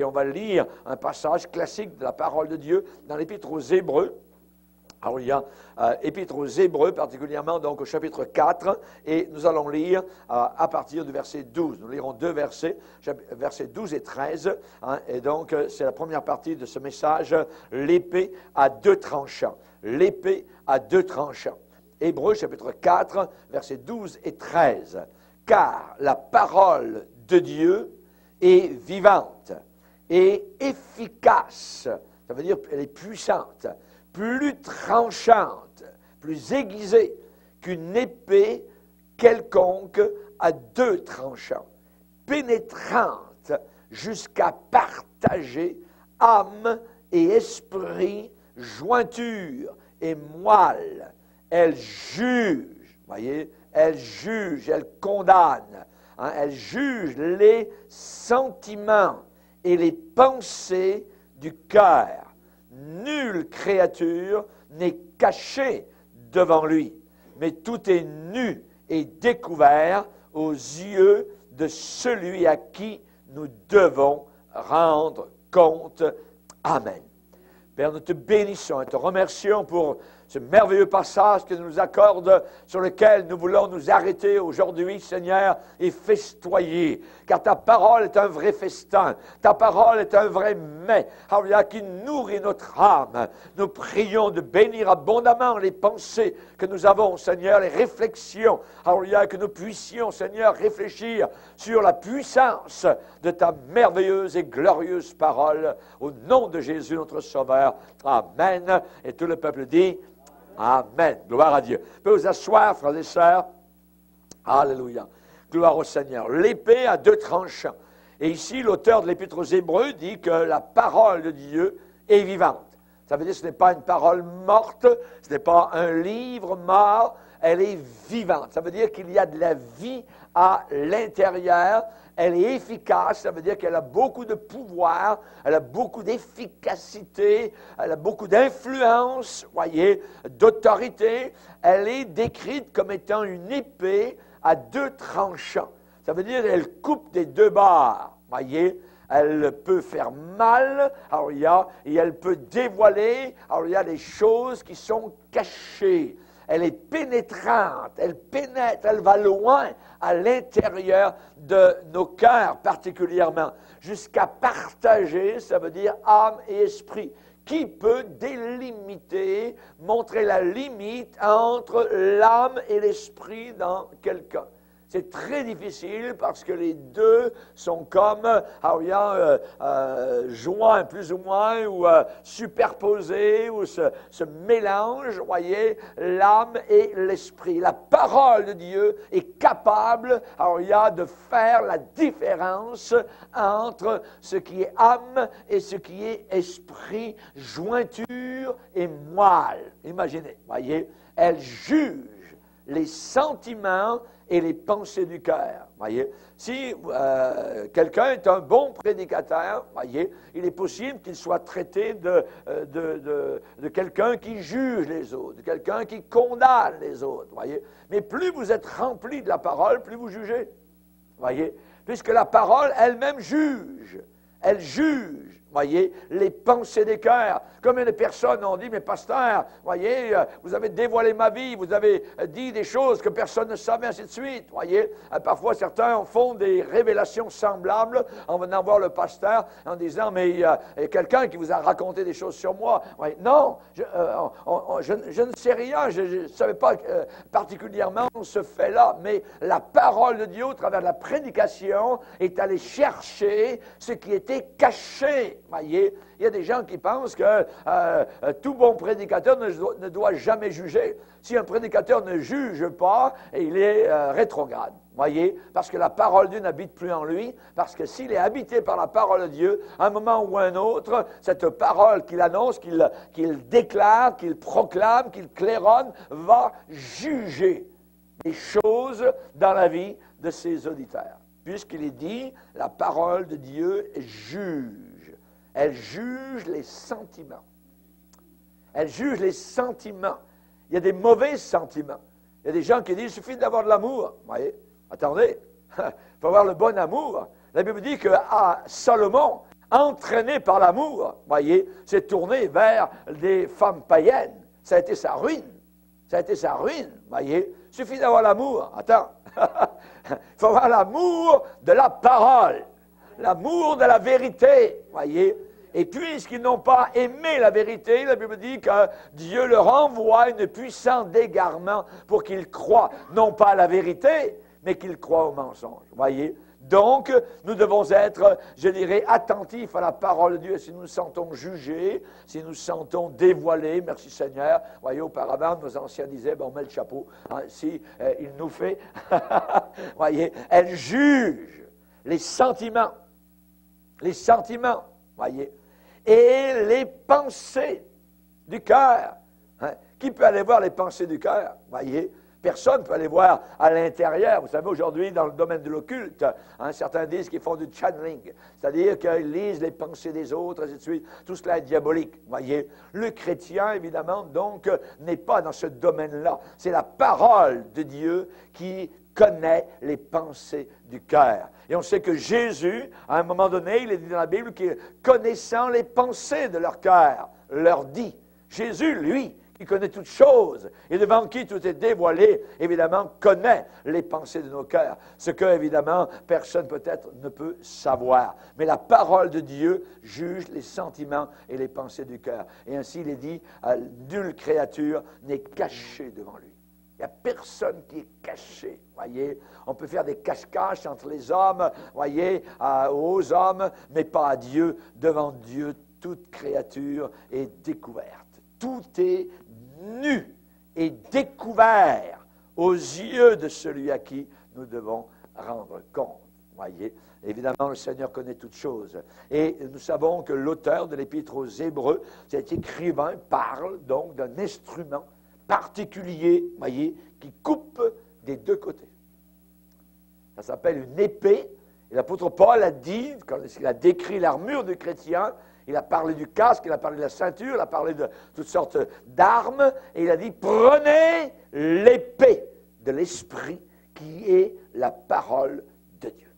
Et on va lire un passage classique de la parole de Dieu dans l'Épître aux Hébreux. Alors, il y a Épître aux Hébreux, particulièrement donc au chapitre 4, et nous allons lire à partir du verset 12. Nous lirons deux versets, versets 12 et 13, hein, et donc c'est la première partie de ce message, l'épée à deux tranchants. L'épée à deux tranchants. Hébreux, chapitre 4, versets 12 et 13. Car la parole de Dieu est vivante et efficace. Ça veut dire qu'elle est puissante, plus tranchante, plus aiguisée qu'une épée quelconque à deux tranchants, pénétrante jusqu'à partager âme et esprit, jointure et moelle. Elle juge, voyez, elle juge, elle condamne, hein, elle juge les sentiments et les pensées du cœur. Nulle créature n'est cachée devant lui, mais tout est nu et découvert aux yeux de celui à qui nous devons rendre compte. Amen. Père, nous te bénissons et te remercions pour ce merveilleux passage que tu nous accordes, sur lequel nous voulons nous arrêter aujourd'hui, Seigneur, et festoyer. Car ta parole est un vrai festin, ta parole est un vrai mets, qui nourrit notre âme. Nous prions de bénir abondamment les pensées que nous avons, Seigneur, les réflexions, que nous puissions, Seigneur, réfléchir sur la puissance de ta merveilleuse et glorieuse parole. Au nom de Jésus, notre Sauveur. Amen. Et tout le peuple dit Amen. Gloire à Dieu. Vous pouvez vous asseoir, frères et sœurs. Alléluia. Gloire au Seigneur. L'épée à deux tranchants. Et ici, l'auteur de l'Épître aux Hébreux dit que la parole de Dieu est vivante. Ça veut dire que ce n'est pas une parole morte, ce n'est pas un livre mort, elle est vivante. Ça veut dire qu'il y a de la vie à l'intérieur. Elle est efficace, ça veut dire qu'elle a beaucoup de pouvoir, elle a beaucoup d'efficacité, elle a beaucoup d'influence, voyez, d'autorité. Elle est décrite comme étant une épée à deux tranchants. Ça veut dire qu'elle coupe des deux bords, voyez. Elle peut faire mal, et elle peut dévoiler, il y a des choses qui sont cachées. Elle est pénétrante, elle pénètre, elle va loin à l'intérieur de nos cœurs particulièrement, jusqu'à partager, ça veut dire âme et esprit. Qui peut délimiter, montrer la limite entre l'âme et l'esprit dans quelqu'un? C'est très difficile parce que les deux sont comme joints plus ou moins ou superposés ou se mélangent, voyez, l'âme et l'esprit. La parole de Dieu est capable de faire la différence entre ce qui est âme et ce qui est esprit, jointure et moelle. Imaginez, voyez, elle juge les sentiments et les pensées du cœur. Voyez, si quelqu'un est un bon prédicateur, voyez, il est possible qu'il soit traité de quelqu'un qui juge les autres, de quelqu'un qui condamne les autres. Voyez, mais plus vous êtes rempli de la parole, plus vous jugez. Voyez, puisque la parole elle-même juge. Elle juge, voyez, les pensées des cœurs. Combien de personnes ont dit, mais pasteur, voyez, vous avez dévoilé ma vie, vous avez dit des choses que personne ne savait, ainsi de suite, voyez. Parfois, certains font des révélations semblables en venant voir le pasteur, en disant, mais il y a quelqu'un qui vous a raconté des choses sur moi. Voyez, non, je ne sais rien, je ne savais pas particulièrement ce fait-là, mais la parole de Dieu, au travers de la prédication, est allée chercher ce qui était caché, voyez. Il y a des gens qui pensent que tout bon prédicateur ne doit jamais juger. Si un prédicateur ne juge pas, il est rétrograde, voyez, parce que la parole de Dieu n'habite plus en lui, parce que s'il est habité par la parole de Dieu, à un moment ou à un autre, cette parole qu'il annonce, qu'il déclare, qu'il proclame, qu'il claironne, va juger les choses dans la vie de ses auditeurs. Puisqu'il est dit, la parole de Dieu juge. Elle juge les sentiments. Elle juge les sentiments. Il y a des mauvais sentiments. Il y a des gens qui disent, il suffit d'avoir de l'amour. Vous voyez, attendez, il faut avoir le bon amour. La Bible dit que Salomon entraîné par l'amour, voyez, s'est tourné vers des femmes païennes. Ça a été sa ruine. Ça a été sa ruine, voyez. Il suffit d'avoir l'amour. Attends. Il faut avoir l'amour de la parole. L'amour de la vérité, voyez. Et puisqu'ils n'ont pas aimé la vérité, la Bible dit que Dieu leur envoie une puissance d'égarement pour qu'ils croient, non pas à la vérité, mais qu'ils croient au mensonge, voyez. Donc, nous devons être, je dirais, attentifs à la parole de Dieu. Si nous nous sentons jugés, si nous nous sentons dévoilés, merci Seigneur. Voyez, auparavant, nos anciens disaient, ben, on met le chapeau. Hein, si il nous fait, voyez, elle juge les sentiments, voyez, et les pensées du cœur. Hein. Qui peut aller voir les pensées du cœur, voyez? Personne ne peut aller voir à l'intérieur. Vous savez, aujourd'hui, dans le domaine de l'occulte, hein, certains disent qu'ils font du channeling, c'est-à-dire qu'ils lisent les pensées des autres, ainsi de suite. Tout cela est diabolique, voyez. Le chrétien, évidemment, donc, n'est pas dans ce domaine-là. C'est la parole de Dieu qui connaît les pensées du cœur. Et on sait que Jésus, à un moment donné, il est dit dans la Bible qu'il, connaissant les pensées de leur cœur, leur dit. Jésus, lui, qui connaît toutes choses, et devant qui tout est dévoilé, évidemment, connaît les pensées de nos cœurs. Ce que, évidemment, personne peut-être ne peut savoir. Mais la parole de Dieu juge les sentiments et les pensées du cœur. Et ainsi, il est dit, nulle créature n'est cachée devant lui. Il n'y a personne qui est caché, voyez. On peut faire des cache-caches entre les hommes, voyez, aux hommes, mais pas à Dieu. Devant Dieu, toute créature est découverte. Tout est nu et découvert aux yeux de celui à qui nous devons rendre compte. Voyez, évidemment, le Seigneur connaît toutes choses. Et nous savons que l'auteur de l'Épître aux Hébreux, cet écrivain, parle donc d'un instrument particulier, voyez, qui coupe des deux côtés. Ça s'appelle une épée. Et l'apôtre Paul a dit, quand il a décrit l'armure du chrétien, il a parlé du casque, il a parlé de la ceinture, il a parlé de toutes sortes d'armes, et il a dit, prenez l'épée de l'Esprit qui est la parole de Dieu.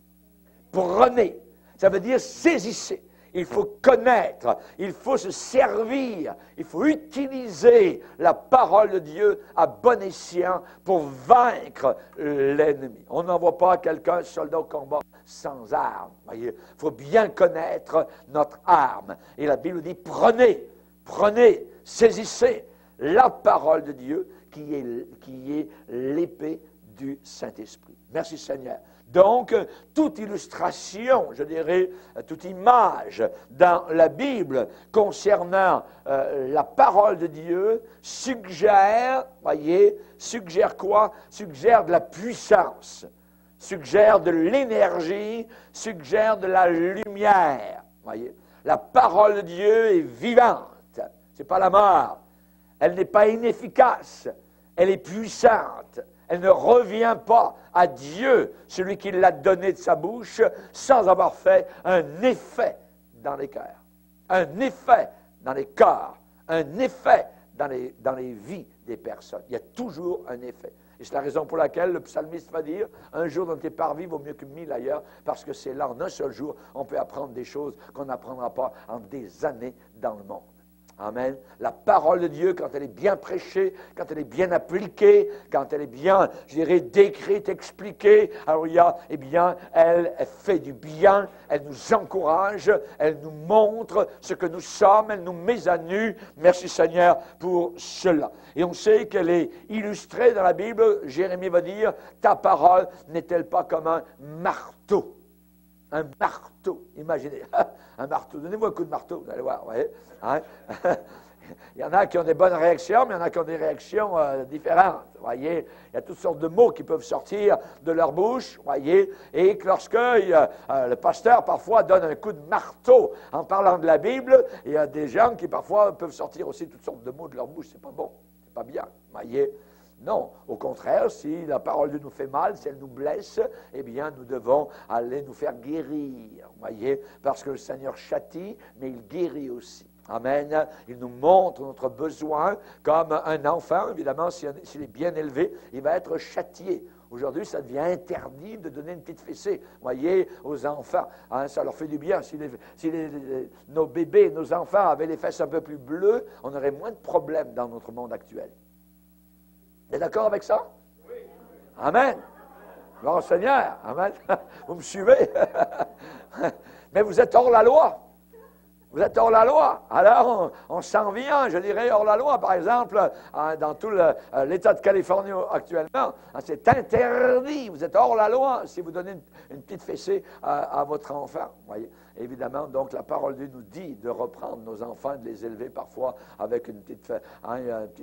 Prenez, ça veut dire saisissez. Il faut connaître, il faut se servir, il faut utiliser la parole de Dieu à bon escient pour vaincre l'ennemi. On n'envoie pas quelqu'un, soldat au combat, sans arme. Il faut bien connaître notre arme. Et la Bible dit, prenez, saisissez la parole de Dieu qui est l'épée du Saint-Esprit. Merci Seigneur. Donc, toute illustration, je dirais, toute image dans la Bible concernant la parole de Dieu suggère, voyez, suggère quoi? Suggère de la puissance, suggère de l'énergie, suggère de la lumière, voyez. La parole de Dieu est vivante, c'est pas la mort, elle n'est pas inefficace, elle est puissante. Elle ne revient pas à Dieu, celui qui l'a donné de sa bouche, sans avoir fait un effet dans les cœurs, un effet dans les corps, un effet dans les vies des personnes. Il y a toujours un effet. Et c'est la raison pour laquelle le psalmiste va dire, un jour dans tes parvis vaut mieux que 1000 ailleurs, parce que c'est là, en un seul jour, on peut apprendre des choses qu'on n'apprendra pas en des années dans le monde. Amen. La parole de Dieu, quand elle est bien prêchée, quand elle est bien appliquée, quand elle est bien, je dirais, décrite, expliquée, alors eh bien, elle fait du bien, elle nous encourage, elle nous montre ce que nous sommes, elle nous met à nu. Merci Seigneur pour cela. Et on sait qu'elle est illustrée dans la Bible. Jérémie va dire, ta parole n'est-elle pas comme un marteau? Un marteau, imaginez, un marteau. Donnez-moi un coup de marteau, vous allez voir, vous voyez. Hein? Il y en a qui ont des bonnes réactions, mais il y en a qui ont des réactions différentes, vous voyez. Il y a toutes sortes de mots qui peuvent sortir de leur bouche, vous voyez, et que lorsque le pasteur, parfois, donne un coup de marteau en parlant de la Bible, il y a des gens qui, parfois, peuvent sortir aussi toutes sortes de mots de leur bouche. C'est pas bon, c'est pas bien, vous voyez. Non, au contraire, si la parole de Dieu nous fait mal, si elle nous blesse, eh bien, nous devons aller nous faire guérir, vous voyez, parce que le Seigneur châtie, mais il guérit aussi. Amen. Il nous montre notre besoin comme un enfant, évidemment, s'il est bien élevé, il va être châtié. Aujourd'hui, ça devient interdit de donner une petite fessée, voyez, aux enfants. Hein, ça leur fait du bien. Si nos bébés, nos enfants avaient les fesses un peu plus bleues, on aurait moins de problèmes dans notre monde actuel. Vous êtes d'accord avec ça? Oui. Amen. Bon, Seigneur, amen. Vous me suivez? Mais vous êtes hors la loi. Vous êtes hors la loi. Alors, on s'en vient, je dirais, hors la loi. Par exemple, dans tout l'État de Californie actuellement, c'est interdit. Vous êtes hors la loi si vous donnez une petite fessée à votre enfant. Voyez. Évidemment, donc, la parole de Dieu nous dit de reprendre nos enfants, de les élever parfois avec une petite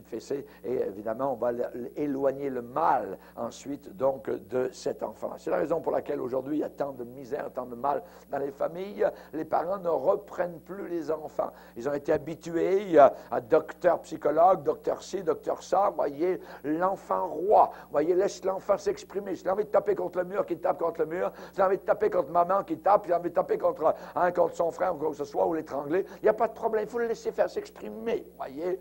fessée. Et évidemment, on va éloigner le mal ensuite, donc, de cet enfant. C'est la raison pour laquelle aujourd'hui, il y a tant de misère, tant de mal dans les familles. Les parents ne reprennent plus les enfants. Ils ont été habitués à docteur psychologue, docteur ci, docteur ça. Voyez, l'enfant roi. Voyez, laisse l'enfant s'exprimer. Si il a envie de taper contre le mur, qu'il tape contre le mur. Si il a envie de taper contre maman, qu'il tape. Si il a envie de taper contre son frère ou quoi que ce soit, ou l'étrangler. Il n'y a pas de problème. Il faut le laisser faire s'exprimer. Voyez,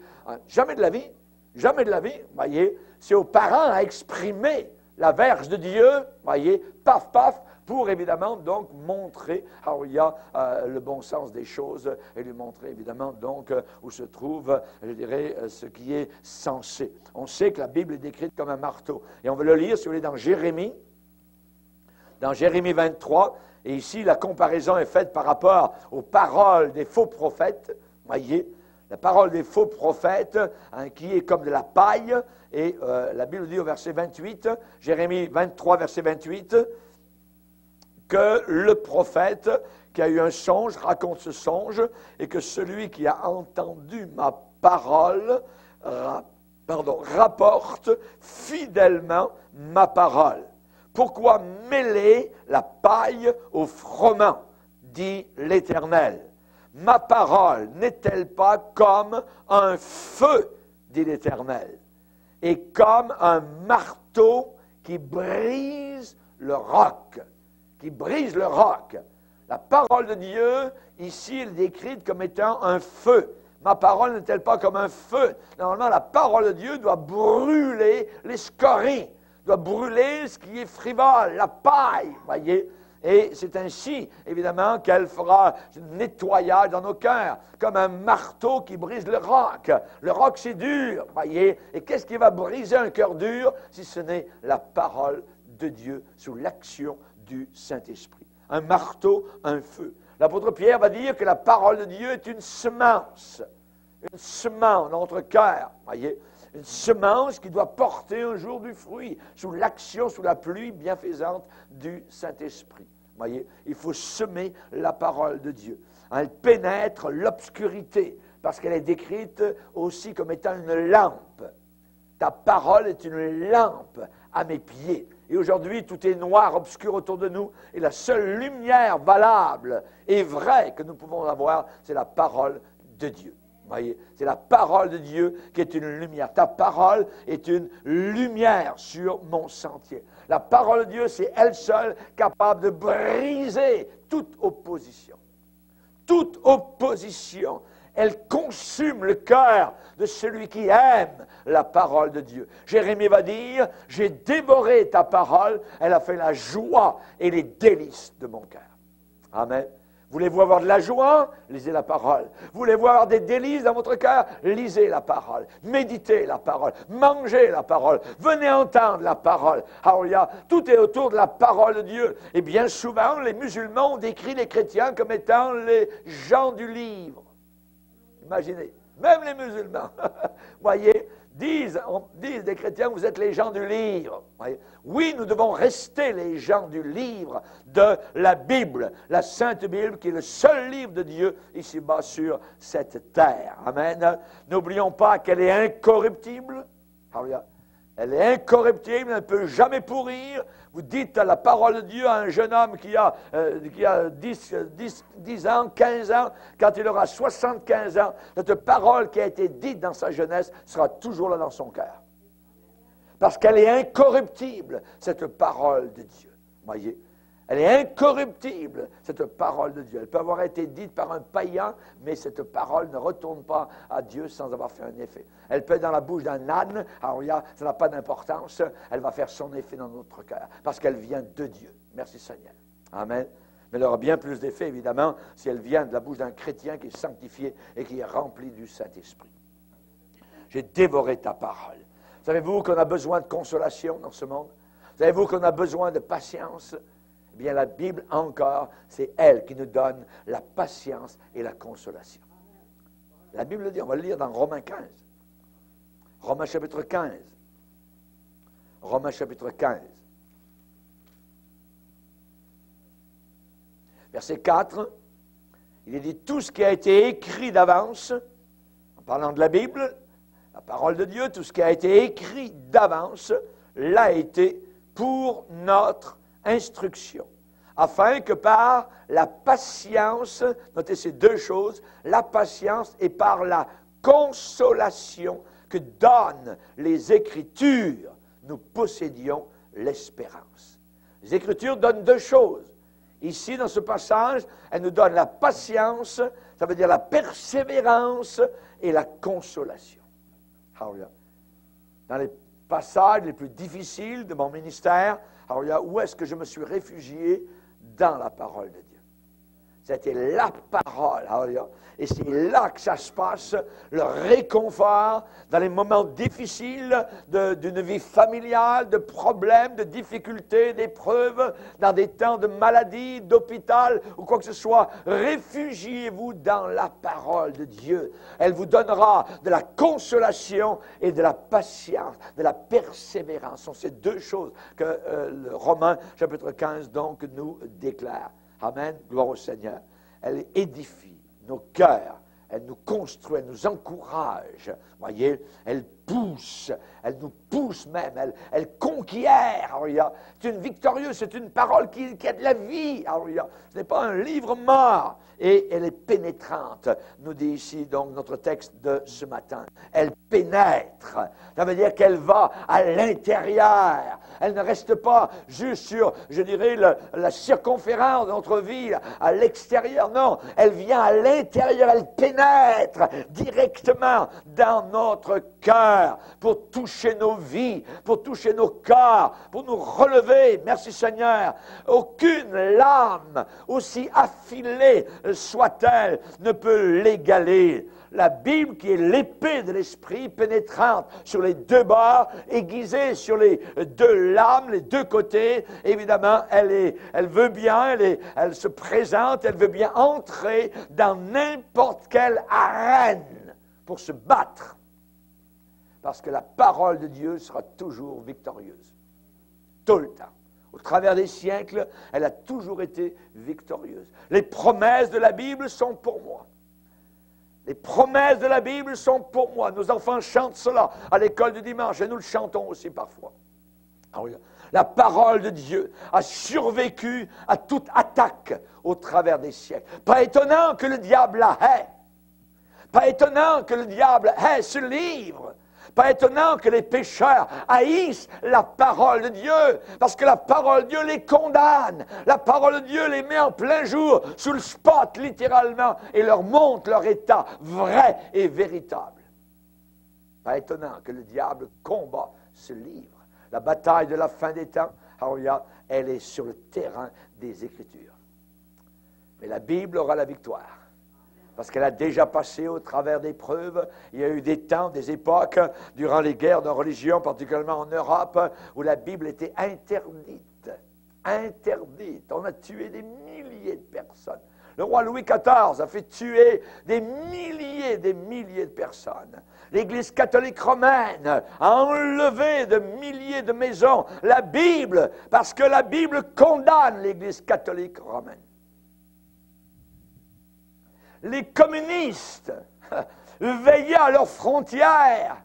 jamais de la vie. Jamais de la vie. Voyez, c'est aux parents à exprimer la verge de Dieu. Voyez, paf, paf. Pour évidemment donc montrer où il y a le bon sens des choses et lui montrer évidemment donc où se trouve, je dirais, ce qui est censé. On sait que la Bible est décrite comme un marteau. Et on va le lire, si vous voulez, dans Jérémie 23. Et ici, la comparaison est faite par rapport aux paroles des faux prophètes. Voyez, la parole des faux prophètes, qui est comme de la paille. Et la Bible dit au verset 28, Jérémie 23, verset 28, que le prophète qui a eu un songe raconte ce songe et que celui qui a entendu ma parole rapporte fidèlement ma parole. Pourquoi mêler la paille au froment, dit l'Éternel? Ma parole n'est-elle pas comme un feu, dit l'Éternel, et comme un marteau qui brise le roc? Qui brise le roc. La parole de Dieu, ici, elle est décrite comme étant un feu. Ma parole n'est-elle pas comme un feu? Normalement, la parole de Dieu doit brûler les scories, doit brûler ce qui est frivole, la paille, voyez. Et c'est ainsi, évidemment, qu'elle fera nettoyage dans nos cœurs, comme un marteau qui brise le roc. Le roc, c'est dur, voyez. Et qu'est-ce qui va briser un cœur dur, si ce n'est la parole de Dieu sous l'action du Saint-Esprit. Un marteau, un feu. L'apôtre Pierre va dire que la parole de Dieu est une semence dans notre cœur, voyez, une semence qui doit porter un jour du fruit, sous l'action, sous la pluie bienfaisante du Saint-Esprit. Voyez, il faut semer la parole de Dieu. Elle pénètre l'obscurité, parce qu'elle est décrite aussi comme étant une lampe. Ta parole est une lampe à mes pieds. Et aujourd'hui, tout est noir, obscur autour de nous. Et la seule lumière valable et vraie que nous pouvons avoir, c'est la parole de Dieu. Voyez, c'est la parole de Dieu qui est une lumière. Ta parole est une lumière sur mon sentier. La parole de Dieu, c'est elle seule capable de briser toute opposition. Toute opposition. Elle consume le cœur de celui qui aime la parole de Dieu. Jérémie va dire, j'ai dévoré ta parole, elle a fait la joie et les délices de mon cœur. Amen. Voulez-vous avoir de la joie? Lisez la parole. Voulez-vous avoir des délices dans votre cœur? Lisez la parole. Méditez la parole. Mangez la parole. Venez entendre la parole. Alléluia. Tout est autour de la parole de Dieu. Et bien souvent, les musulmans ont décrit les chrétiens comme étant les gens du livre. Imaginez, même les musulmans, voyez, disent des chrétiens, vous êtes les gens du livre. Voyez. Oui, nous devons rester les gens du livre de la Bible, la Sainte Bible, qui est le seul livre de Dieu ici-bas sur cette terre. Amen. N'oublions pas qu'elle est incorruptible. Alléluia. Elle est incorruptible, elle ne peut jamais pourrir. Vous dites la parole de Dieu à un jeune homme qui a 10 ans, 15 ans, quand il aura 75 ans, cette parole qui a été dite dans sa jeunesse sera toujours là dans son cœur. Parce qu'elle est incorruptible, cette parole de Dieu. Voyez, Elle est incorruptible, cette parole de Dieu. Elle peut avoir été dite par un païen, mais cette parole ne retourne pas à Dieu sans avoir fait un effet. Elle peut être dans la bouche d'un âne, alors ça n'a pas d'importance, elle va faire son effet dans notre cœur, parce qu'elle vient de Dieu. Merci Seigneur. Amen. Mais elle aura bien plus d'effet, évidemment, si elle vient de la bouche d'un chrétien qui est sanctifié et qui est rempli du Saint-Esprit. J'ai dévoré ta parole. Savez-vous qu'on a besoin de consolation dans ce monde? Savez-vous qu'on a besoin de patience? Eh bien, la Bible, encore, c'est elle qui nous donne la patience et la consolation. La Bible le dit, on va le lire dans Romains 15. Romains chapitre 15. Romains chapitre 15. Verset 4, il est dit, tout ce qui a été écrit d'avance, en parlant de la Bible, la parole de Dieu, tout ce qui a été écrit d'avance, l'a été pour notre instruction, afin que par la patience, notez ces deux choses, la patience et par la consolation que donnent les Écritures, nous possédions l'espérance. Les Écritures donnent deux choses. Ici, dans ce passage, elle nous donne la patience, ça veut dire la persévérance et la consolation. Dans les passages les plus difficiles de mon ministère, où est-ce que je me suis réfugié? Dans la parole de Dieu. C'était la parole. Et c'est là que ça se passe, le réconfort dans les moments difficiles d'une vie familiale, de problèmes, de difficultés, d'épreuves, dans des temps de maladie, d'hôpital ou quoi que ce soit. Réfugiez-vous dans la parole de Dieu. Elle vous donnera de la consolation et de la patience, de la persévérance. Ce sont ces deux choses que le Romains chapitre 15 donc nous déclare. Amen. Gloire au Seigneur. Elle édifie nos cœurs. Elle nous construit, elle nous encourage. Voyez, elle nous pousse même, elle conquiert. C'est une victorieuse, c'est une parole qui a de la vie. Ce n'est pas un livre mort. Et elle est pénétrante, nous dit ici donc notre texte de ce matin. Elle pénètre. Ça veut dire qu'elle va à l'intérieur. Elle ne reste pas juste sur, je dirais, la circonférence de notre vie, à l'extérieur. Non, elle vient à l'intérieur, elle pénètre directement dans notre cœur pour toucher nos vies, pour toucher nos corps, pour nous relever. Merci Seigneur. Aucune lame, aussi affilée soit-elle, ne peut l'égaler. La Bible, qui est l'épée de l'esprit, pénétrante sur les deux bords, aiguisée sur les deux lames, les deux côtés. Évidemment, elle veut bien, elle se présente, elle veut bien entrer dans n'importe quelle arène pour se battre. Parce que la parole de Dieu sera toujours victorieuse. Tout le temps. Au travers des siècles, elle a toujours été victorieuse. Les promesses de la Bible sont pour moi. Les promesses de la Bible sont pour moi. Nos enfants chantent cela à l'école du dimanche et nous le chantons aussi parfois. La parole de Dieu a survécu à toute attaque au travers des siècles. Pas étonnant que le diable la hait. Pas étonnant que le diable hait ce livre. Pas étonnant que les pécheurs haïssent la parole de Dieu, parce que la parole de Dieu les condamne. La parole de Dieu les met en plein jour, sous le spot littéralement, et leur montre leur état vrai et véritable. Pas étonnant que le diable combat ce livre. La bataille de la fin des temps, elle est sur le terrain des Écritures. Mais la Bible aura la victoire. Parce qu'elle a déjà passé au travers d'épreuves. Il y a eu des temps, des époques, durant les guerres de religion, particulièrement en Europe, où la Bible était interdite. Interdite. On a tué des milliers de personnes. Le roi Louis XIV a fait tuer des milliers de personnes. L'Église catholique romaine a enlevé de milliers de maisons la Bible, parce que la Bible condamne l'Église catholique romaine. Les communistes veillaient à leurs frontières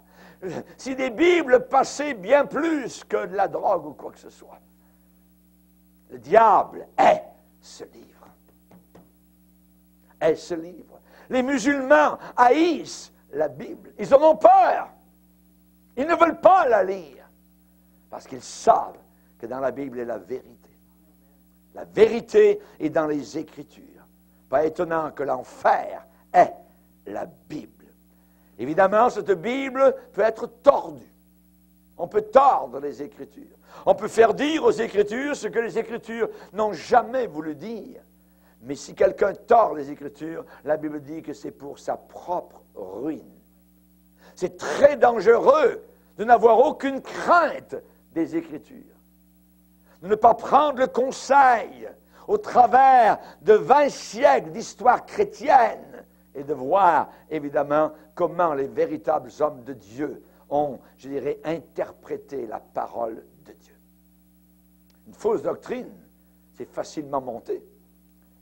si des Bibles passaient bien plus que de la drogue ou quoi que ce soit. Le diable est ce livre. Est ce livre. Les musulmans haïssent la Bible. Ils en ont peur. Ils ne veulent pas la lire parce qu'ils savent que dans la Bible est la vérité. La vérité est dans les Écritures. Pas étonnant que l'enfer est la Bible. Évidemment, cette Bible peut être tordue. On peut tordre les Écritures. On peut faire dire aux Écritures ce que les Écritures n'ont jamais voulu dire. Mais si quelqu'un tord les Écritures, la Bible dit que c'est pour sa propre ruine. C'est très dangereux de n'avoir aucune crainte des Écritures. De ne pas prendre le conseil au travers de 20 siècles d'histoire chrétienne et de voir, évidemment, comment les véritables hommes de Dieu ont, je dirais, interprété la parole de Dieu. Une fausse doctrine, c'est facilement monté.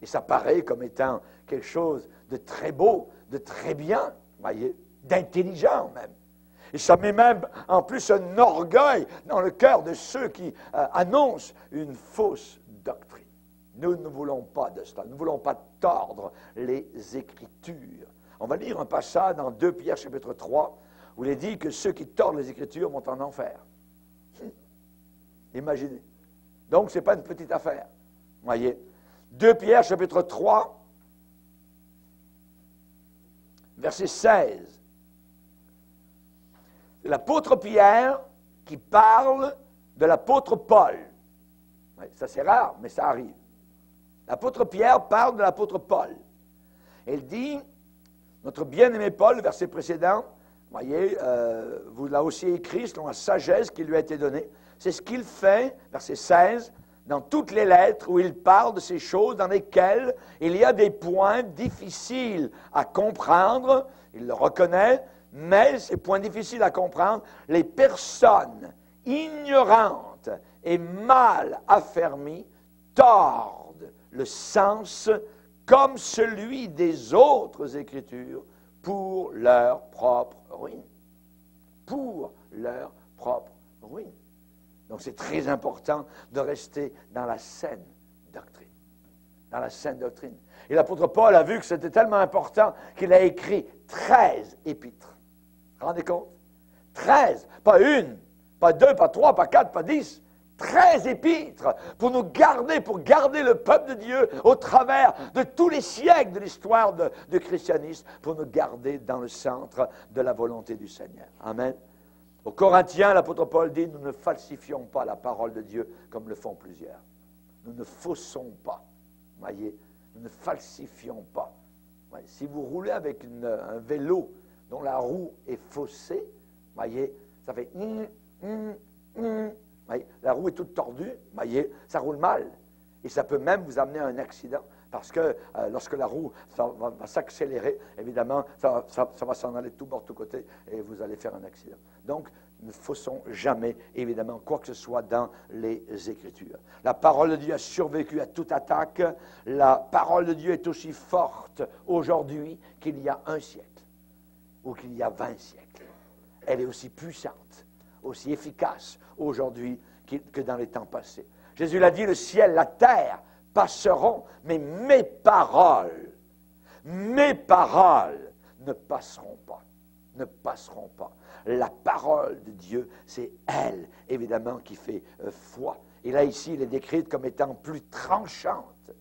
Et ça paraît comme étant quelque chose de très beau, de très bien, voyez, d'intelligent même. Et ça met même en plus un orgueil dans le cœur de ceux qui annoncent une fausse doctrine. Nous ne voulons pas de cela. Nous ne voulons pas tordre les Écritures. On va lire un passage dans 2 Pierre chapitre 3 où il est dit que ceux qui tordent les Écritures vont en enfer. Imaginez. Donc, ce n'est pas une petite affaire. Voyez. 2 Pierre chapitre 3, verset 16. C'est l'apôtre Pierre qui parle de l'apôtre Paul. Ouais, ça c'est rare, mais ça arrive. L'apôtre Pierre parle de l'apôtre Paul. Il dit, notre bien-aimé Paul, le verset précédent, voyez, vous l'avez aussi écrit selon la sagesse qui lui a été donnée. C'est ce qu'il fait, verset 16, dans toutes les lettres où il parle de ces choses dans lesquelles il y a des points difficiles à comprendre, il le reconnaît, mais ces points difficiles à comprendre, les personnes ignorantes et mal affermies tordent le sens comme celui des autres Écritures pour leur propre ruine. Pour leur propre ruine. Donc c'est très important de rester dans la saine doctrine. Dans la saine doctrine. Et l'apôtre Paul a vu que c'était tellement important qu'il a écrit 13 épîtres. Vous vous rendez compte? 13, pas une, pas deux, pas trois, pas quatre, pas 10. 13 épîtres pour nous garder, pour garder le peuple de Dieu au travers de tous les siècles de l'histoire du christianisme, pour nous garder dans le centre de la volonté du Seigneur. Amen. Aux Corinthiens, l'apôtre Paul dit, nous ne falsifions pas la parole de Dieu comme le font plusieurs. Nous ne faussons pas. Voyez, nous ne falsifions pas. Voyez, si vous roulez avec un vélo dont la roue est faussée, voyez, ça fait voyez, la roue est toute tordue, voyez, ça roule mal. Et ça peut même vous amener à un accident. Parce que lorsque la roue va s'accélérer, évidemment, ça va s'en aller de tout bord, de tous côtés, et vous allez faire un accident. Donc, ne faussons jamais, évidemment, quoi que ce soit dans les Écritures. La parole de Dieu a survécu à toute attaque. La parole de Dieu est aussi forte aujourd'hui qu'il y a 1 siècle, ou qu'il y a 20 siècles. Elle est aussi puissante, aussi efficace aujourd'hui que dans les temps passés. Jésus l'a dit, le ciel, la terre passeront, mais mes paroles ne passeront pas. Ne passeront pas. La parole de Dieu, c'est elle, évidemment, qui fait foi. Et là, ici, elle est décrite comme étant plus tranchante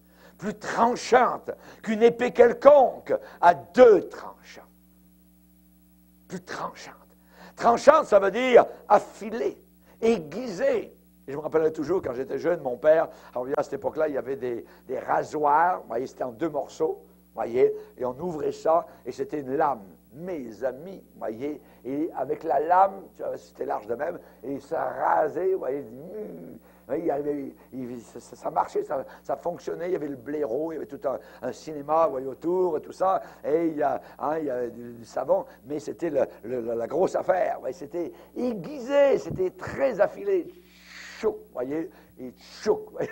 qu'une épée quelconque à 2 tranchants. Plus tranchante. Tranchante, ça veut dire affilée, aiguisée. Et je me rappellerai toujours, quand j'étais jeune, mon père, alors à cette époque-là, il y avait des rasoirs, vous voyez, c'était en 2 morceaux, vous voyez, et on ouvrait ça, et c'était une lame. Mes amis, vous voyez, et avec la lame, c'était large de même, et ça rasait, vous voyez, ça marchait, ça fonctionnait, il y avait le blaireau, il y avait tout un cinéma, vous voyez, autour, et tout ça, et il y avait du savon, mais c'était la grosse affaire, vous voyez, c'était aiguisé, c'était très affilé, chouc, vous voyez, et chouc, voyez.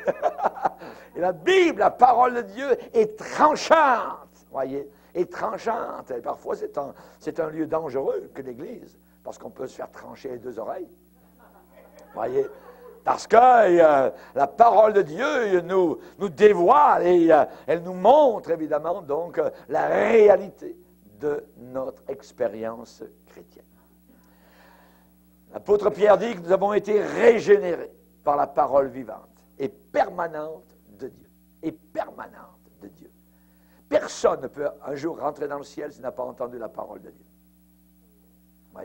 Et la Bible, la parole de Dieu, est tranchante, vous voyez, est tranchante. Et parfois, c'est un lieu dangereux que l'Église, parce qu'on peut se faire trancher les 2 oreilles. Vous voyez? Parce que la parole de Dieu nous dévoile et elle nous montre, évidemment, donc, la réalité de notre expérience chrétienne. L'apôtre Pierre dit que nous avons été régénérés par la parole vivante et permanente de Dieu. et permanente de Dieu. Personne ne peut un jour rentrer dans le ciel s'il n'a pas entendu la parole de Dieu. Oui.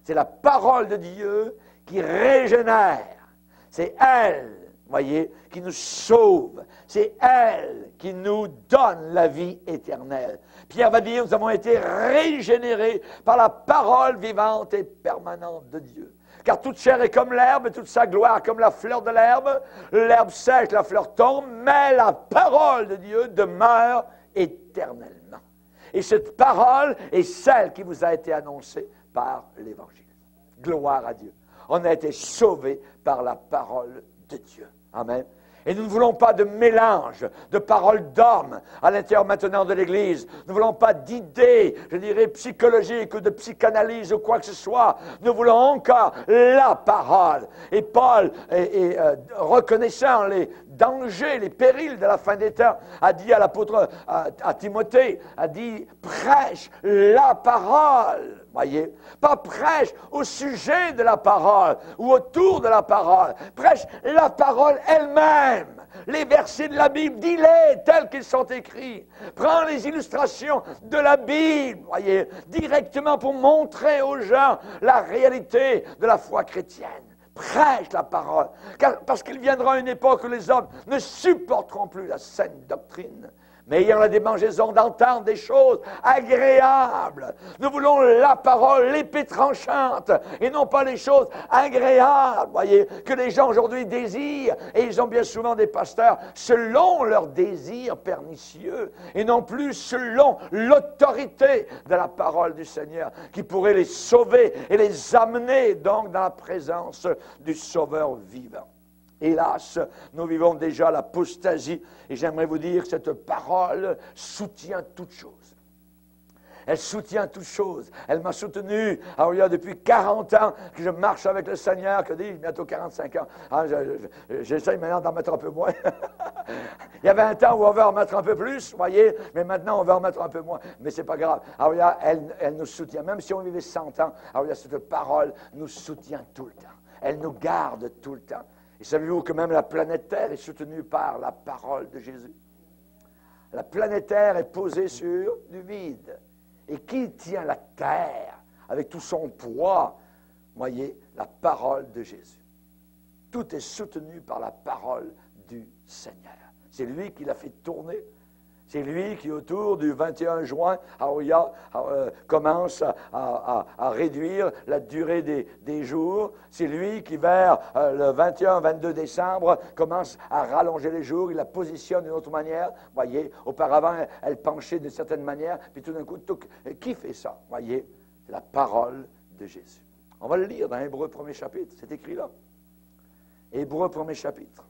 C'est la parole de Dieu qui régénère. C'est elle, voyez, qui nous sauve. C'est elle qui nous donne la vie éternelle. Pierre va dire, nous avons été régénérés par la parole vivante et permanente de Dieu. Car toute chair est comme l'herbe, toute sa gloire comme la fleur de l'herbe. L'herbe sèche, la fleur tombe, mais la parole de Dieu demeure éternellement. Et cette parole est celle qui vous a été annoncée par l'Évangile. Gloire à Dieu. On a été sauvés par la parole de Dieu. Amen. Et nous ne voulons pas de mélange de paroles d'hommes à l'intérieur maintenant de l'Église. Nous ne voulons pas d'idées, je dirais, psychologiques ou de psychanalyse ou quoi que ce soit. Nous voulons encore la parole. Et Paul, reconnaissant les dangers, les périls de la fin des temps, a dit à l'apôtre, à Timothée, a dit, prêche la parole. Voyez, pas prêche au sujet de la parole ou autour de la parole. Prêche la parole elle-même. Les versets de la Bible, dis-les tels qu'ils sont écrits. Prends les illustrations de la Bible, voyez, directement pour montrer aux gens la réalité de la foi chrétienne. Prêche la parole, parce qu'il viendra une époque où les hommes ne supporteront plus la saine doctrine, mais ayant la démangeaison d'entendre des choses agréables. Nous voulons la parole, l'épée tranchante, et non pas les choses agréables, voyez, que les gens aujourd'hui désirent, et ils ont bien souvent des pasteurs selon leurs désirs pernicieux, et non plus selon l'autorité de la parole du Seigneur, qui pourrait les sauver et les amener donc dans la présence du Sauveur vivant. Hélas, nous vivons déjà l'apostasie, et j'aimerais vous dire que cette parole soutient toutes choses. Elle soutient toutes choses. Elle m'a soutenu, alors il y a depuis 40 ans que je marche avec le Seigneur, que dis-je, bientôt 45 ans. J'essaye maintenant d'en mettre un peu moins. Il y avait un temps où on veut en mettre un peu plus, voyez, mais maintenant on veut en mettre un peu moins. Mais c'est pas grave. Alors elle nous soutient, même si on vivait 100 ans, alors cette parole nous soutient tout le temps. Elle nous garde tout le temps. Et savez-vous que même la planète Terre est soutenue par la parole de Jésus? La planète Terre est posée sur du vide. Et qui tient la Terre avec tout son poids? Voyez, la parole de Jésus. Tout est soutenu par la parole du Seigneur. C'est lui qui l'a fait tourner. C'est lui qui, autour du 21 juin, commence à réduire la durée des jours. C'est lui qui, vers le 21-22 décembre, commence à rallonger les jours. Il la positionne d'une autre manière. Voyez, auparavant, elle penchait d'une certaine manière. Puis tout d'un coup, qui fait ça? Voyez, c'est la parole de Jésus. On va le lire dans Hébreux 1er chapitre. C'est écrit là. Hébreux 1er chapitre.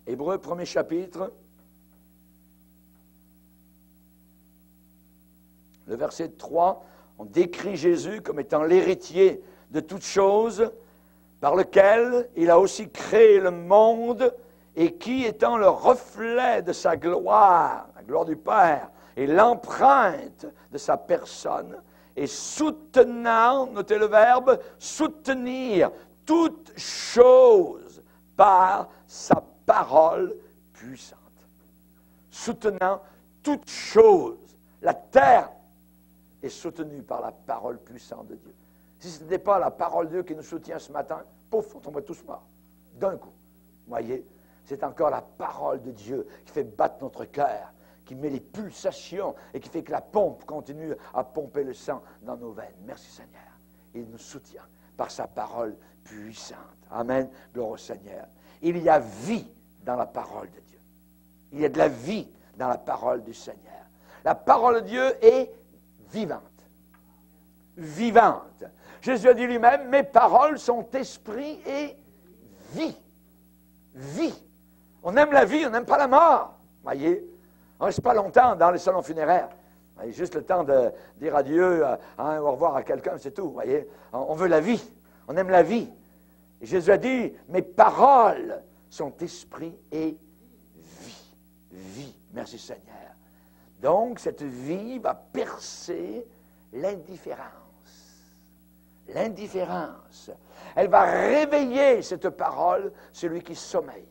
Hébreux 1er chapitre, le verset 3, on décrit Jésus comme étant l'héritier de toutes choses, par lequel il a aussi créé le monde, et qui, étant le reflet de sa gloire, la gloire du Père, et l'empreinte de sa personne, et soutenant, notez le verbe, soutenir toute chose par sa parole puissante. Soutenant toute chose. La terre est soutenue par la parole puissante de Dieu. Si ce n'était pas la parole de Dieu qui nous soutient ce matin, pouf, on tomberait tous morts. D'un coup. Voyez, c'est encore la parole de Dieu qui fait battre notre cœur, qui met les pulsations et qui fait que la pompe continue à pomper le sang dans nos veines. Merci Seigneur. Il nous soutient par sa parole puissante. Amen. Gloire au Seigneur. Il y a vie dans la parole de Dieu. Il y a de la vie dans la parole du Seigneur. La parole de Dieu est vivante. Vivante. Jésus a dit lui-même, mes paroles sont esprit et vie. Vie. On aime la vie, on n'aime pas la mort. Voyez, on ne reste pas longtemps dans les salons funéraires. Il y a juste le temps de dire adieu, au revoir à quelqu'un, c'est tout. Voyez, on veut la vie. On aime la vie. Et Jésus a dit, mes paroles sont esprit et vie. Vie. Merci Seigneur. Donc, cette vie va percer l'indifférence. l'indifférence. Elle va réveiller, cette parole, celui qui sommeille.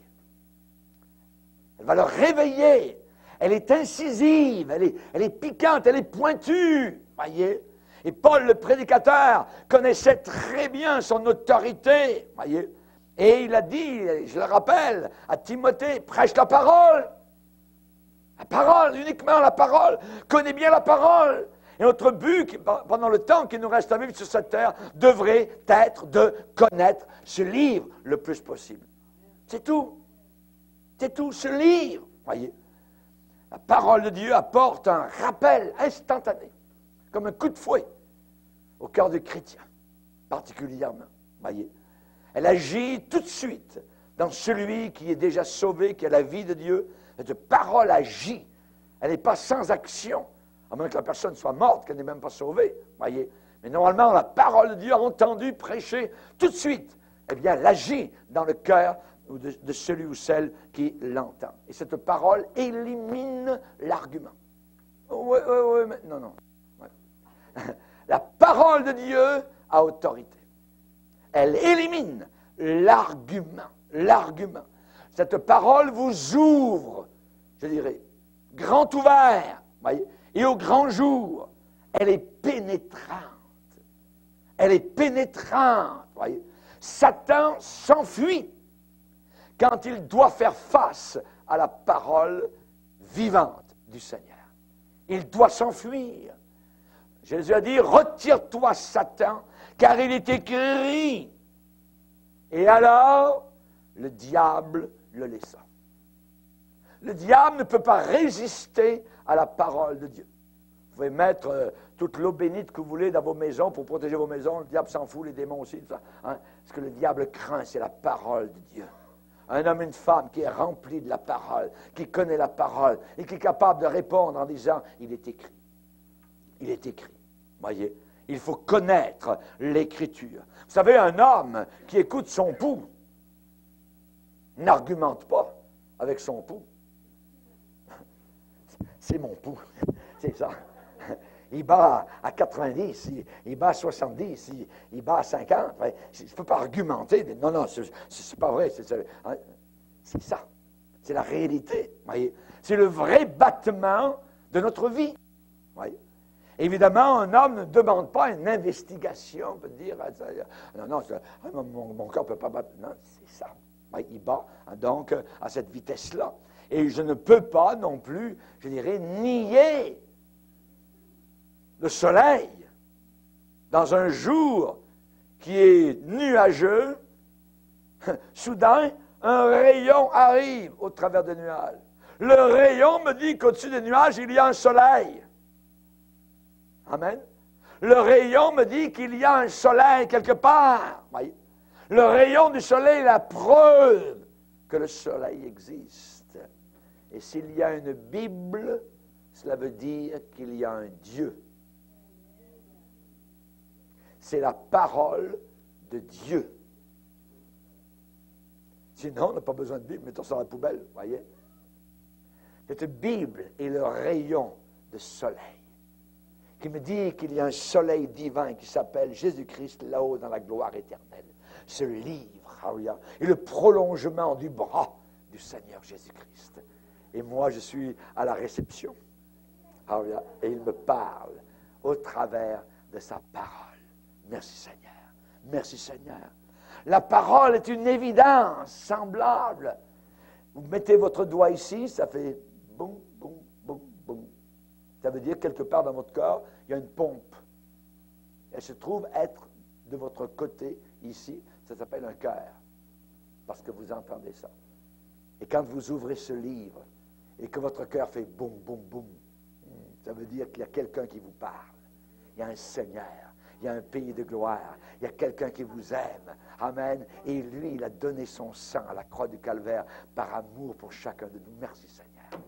Elle va le réveiller. Elle est incisive, elle est piquante, elle est pointue. Voyez? Et Paul, le prédicateur, connaissait très bien son autorité. Voyez? Et il a dit, je le rappelle, à Timothée, prêche la parole. La parole, uniquement la parole. Connais bien la parole. Et notre but, pendant le temps qu'il nous reste à vivre sur cette terre, devrait être de connaître ce livre le plus possible. C'est tout. C'est tout, ce livre. Voyez, la parole de Dieu apporte un rappel instantané, comme un coup de fouet, au cœur du chrétien, particulièrement. Voyez, elle agit tout de suite dans celui qui est déjà sauvé, qui a la vie de Dieu. Cette parole agit. Elle n'est pas sans action, à moins que la personne soit morte, qu'elle n'est même pas sauvée. Voyez, mais normalement, la parole de Dieu, entendue, prêchée, tout de suite, eh bien, elle agit dans le cœur de celui ou celle qui l'entend. Et cette parole élimine l'argument. Oui, mais non. Ouais. La parole de Dieu a autorité. Elle élimine l'argument. Cette parole vous ouvre, je dirais, grand ouvert, voyez, et au grand jour. Elle est pénétrante. Voyez. Satan s'enfuit quand il doit faire face à la parole vivante du Seigneur. Il doit s'enfuir. Jésus a dit, retire-toi, Satan, car il est écrit. Et alors, le diable le laissa. Le diable ne peut pas résister à la parole de Dieu. Vous pouvez mettre toute l'eau bénite que vous voulez dans vos maisons pour protéger vos maisons. Le diable s'en fout, les démons aussi. Tout ça, hein? Ce que le diable craint, c'est la parole de Dieu. Un homme, une femme qui est rempli de la parole, qui connaît la parole et qui est capable de répondre en disant, il est écrit. Il est écrit. Voyez, il faut connaître l'Écriture. Vous savez, un homme qui écoute son pouls n'argumente pas avec son pouls. C'est mon pouls, c'est ça. Il bat à 90, il bat à 70, il bat à 50. Je ne peux pas argumenter. Non, c'est pas vrai. C'est ça. C'est la réalité. Voyez. C'est le vrai battement de notre vie. Voyez. Évidemment, un homme ne demande pas une investigation, peut dire, mon cœur ne peut pas battre. Non, c'est ça. Il bat donc à cette vitesse-là. Et je ne peux pas non plus, je dirais, nier le soleil dans un jour qui est nuageux. Soudain, un rayon arrive au travers des nuages. Le rayon me dit qu'au-dessus des nuages, il y a un soleil. Amen. Le rayon me dit qu'il y a un soleil quelque part. Voyez. Le rayon du soleil est la preuve que le soleil existe. Et s'il y a une Bible, cela veut dire qu'il y a un Dieu. C'est la parole de Dieu. Sinon, on n'a pas besoin de Bible, mettons ça dans la poubelle, voyez. Cette Bible est le rayon de soleil qui me dit qu'il y a un soleil divin qui s'appelle Jésus-Christ là-haut dans la gloire éternelle. Ce livre, est le prolongement du bras du Seigneur Jésus-Christ. Et moi, je suis à la réception. Et il me parle au travers de sa parole. Merci Seigneur. Merci Seigneur. La parole est une évidence semblable. Vous mettez votre doigt ici, ça fait boum, boum, boum, boum. Ça veut dire quelque part dans votre corps, il y a une pompe. Elle se trouve être de votre côté ici. Ça s'appelle un cœur. Parce que vous entendez ça. Et quand vous ouvrez ce livre et que votre cœur fait boum, boum, boum, ça veut dire qu'il y a quelqu'un qui vous parle. Il y a un Seigneur. Il y a un pays de gloire. Il y a quelqu'un qui vous aime. Amen. Et lui, il a donné son sang à la croix du calvaire par amour pour chacun de nous. Merci Seigneur.